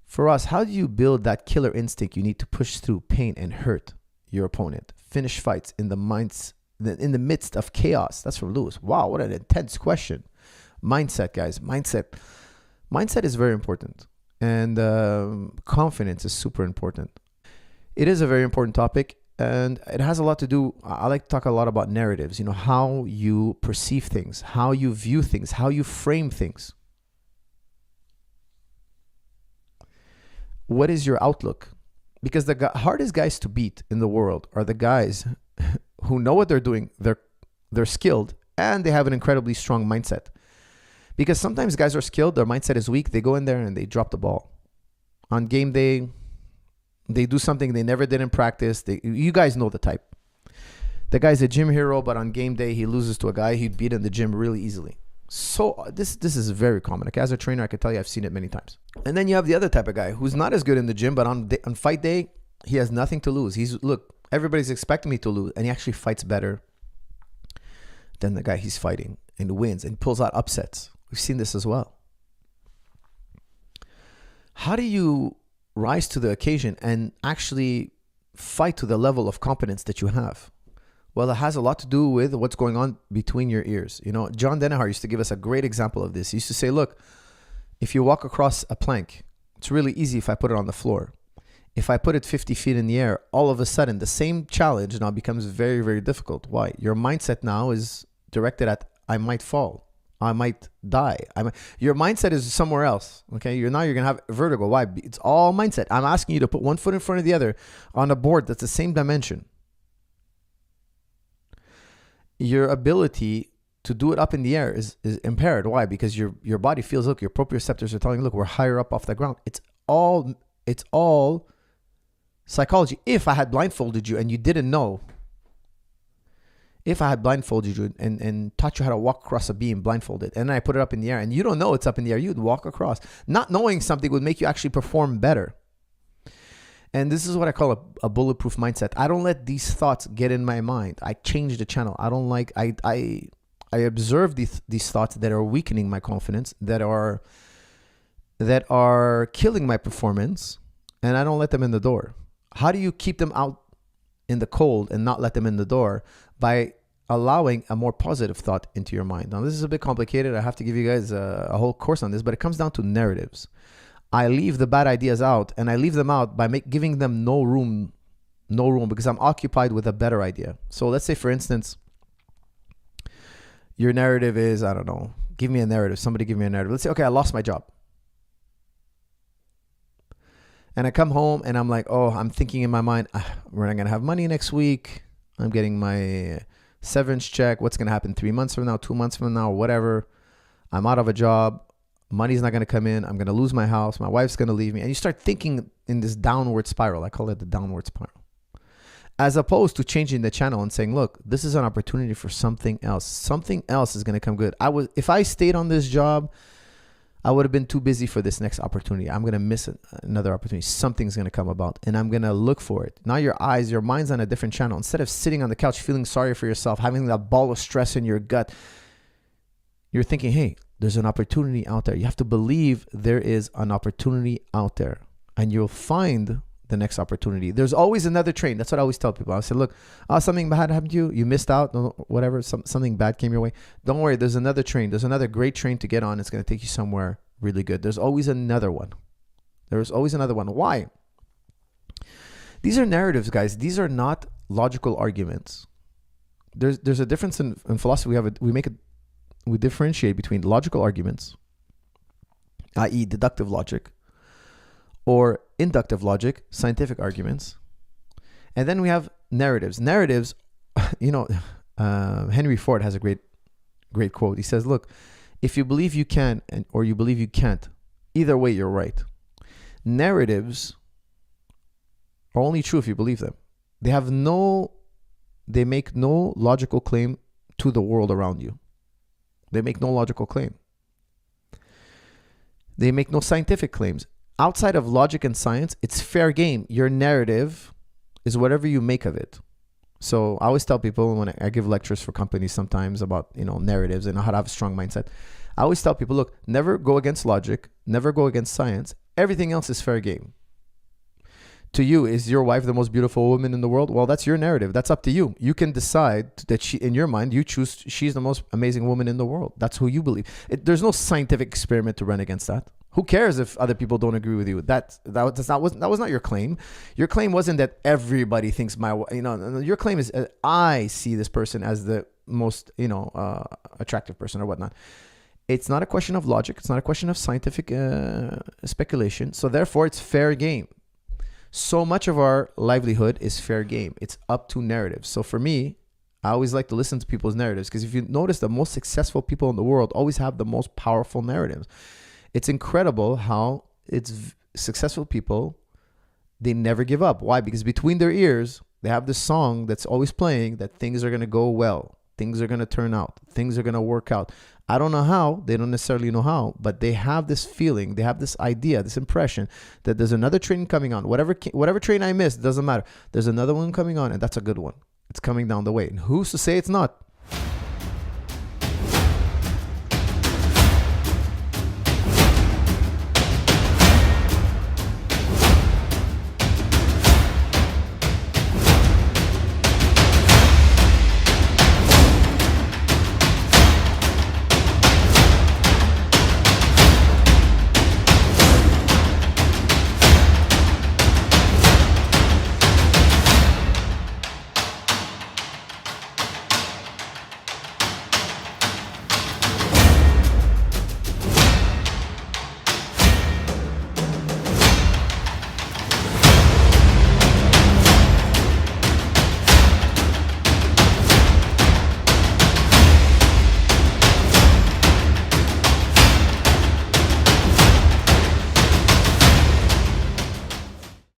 For us, how do you build that killer instinct you need to push through pain and hurt your opponent? Finish fights in the midst of chaos. That's from Lewis. Wow, what an intense question. Mindset, guys. Mindset is very important. And confidence is super important. It is a very important topic. And it has a lot to do, I like to talk a lot about narratives, how you perceive things, how you view things, how you frame things. What is your outlook? Because the hardest guys to beat in the world are the guys who know what they're doing, they're skilled, and they have an incredibly strong mindset. Because sometimes guys are skilled, their mindset is weak, they go in there and they drop the ball. On game day, they do something they never did in practice. You guys know the type. The guy's a gym hero, but on game day, he loses to a guy he'd beat in the gym really easily. So this is very common. Like, as a trainer, I can tell you I've seen it many times. And then you have the other type of guy who's not as good in the gym, but on fight day, he has nothing to lose. Look, everybody's expecting me to lose, and he actually fights better than the guy he's fighting and wins and pulls out upsets. We've seen this as well. How do you rise to the occasion and actually fight to the level of competence that you have? Well, it has a lot to do with what's going on between your ears. John Denehar used to give us a great example of this. He used to say, look, if you walk across a plank, it's really easy if I put it on the floor. If I put it 50 feet in the air, all of a sudden, the same challenge now becomes very, very difficult. Why? Your mindset now is directed at, I might fall. I might die. Your mindset is somewhere else. Okay, you're gonna have vertigo. Why? It's all mindset. I'm asking you to put one foot in front of the other on a board that's the same dimension. Your ability to do it up in the air is impaired. Why? Because your body feels, look, your proprioceptors are telling you, look, we're higher up off the ground. It's all psychology. If I had blindfolded you and you didn't know. If I had blindfolded you and taught you how to walk across a beam blindfolded, and then I put it up in the air and you don't know it's up in the air, you'd walk across. Not knowing something would make you actually perform better. And this is what I call a bulletproof mindset. I don't let these thoughts get in my mind. I change the channel. I observe these thoughts that are weakening my confidence, that are killing my performance, and I don't let them in the door. How do you keep them out in the cold and not let them in the door? By allowing a more positive thought into your mind. Now, this is a bit complicated. I have to give you guys a whole course on this, but it comes down to narratives. I leave the bad ideas out, and I leave them out by giving them no room because I'm occupied with a better idea. So let's say, for instance, your narrative is, I don't know, give me a narrative. Somebody give me a narrative. Let's say, okay, I lost my job. And I come home and I'm like, oh, I'm thinking in my mind, we're not going to have money next week. I'm getting my severance check. What's going to happen 3 months from now, 2 months from now, whatever. I'm out of a job. Money's not going to come in. I'm going to lose my house. My wife's going to leave me. And you start thinking in this downward spiral. I call it the downward spiral. As opposed to changing the channel and saying, look, this is an opportunity for something else. Something else is going to come good. If I stayed on this job, I would have been too busy for this next opportunity. I'm going to miss another opportunity. Something's going to come about and I'm going to look for it. Now your mind's on a different channel. Instead of sitting on the couch feeling sorry for yourself, having that ball of stress in your gut, you're thinking, hey, there's an opportunity out there. You have to believe there is an opportunity out there and you'll find the next opportunity. There's always another train. That's what I always tell people. I said, look, something bad happened to you. You missed out, whatever, something bad came your way. Don't worry. There's another train. There's another great train to get on. It's going to take you somewhere really good. There's always another one. There's always another one. Why? These are narratives, guys. These are not logical arguments. There's a difference in philosophy. We differentiate between logical arguments, i.e. deductive logic, or inductive logic, scientific arguments. And then we have narratives. Narratives, Henry Ford has a great quote. He says, look, if you believe you can or you believe you can't, either way, you're right. Narratives are only true if you believe them. They make no logical claim to the world around you. They make no logical claim. They make no scientific claims. Outside of logic and science, it's fair game. Your narrative is whatever you make of it. So I always tell people when I give lectures for companies sometimes about, narratives and how to have a strong mindset. I always tell people, look, never go against logic, never go against science, Everything else is fair game. To you, is your wife the most beautiful woman in the world? Well, that's your narrative. That's up to you. You can decide that she, in your mind, you choose she's the most amazing woman in the world. That's who you believe. There's no scientific experiment to run against that. Who cares if other people don't agree with you? That was not your claim. Your claim wasn't that everybody thinks your claim is I see this person as the most attractive person or whatnot. It's not a question of logic. It's not a question of scientific speculation. So therefore, it's fair game. So much of our livelihood is fair game. It's up to narratives. So for me, I always like to listen to people's narratives, because if you notice, the most successful people in the world always have the most powerful narratives. It's incredible how successful people, they never give up. Why? Because between their ears, they have this song that's always playing that things are going to go well. Things are going to turn out. Things are going to work out. I don't know how. They don't necessarily know how, but they have this feeling. They have this idea, this impression that there's another train coming on. Whatever train I missed, doesn't matter. There's another one coming on, and that's a good one. It's coming down the way. And who's to say it's not?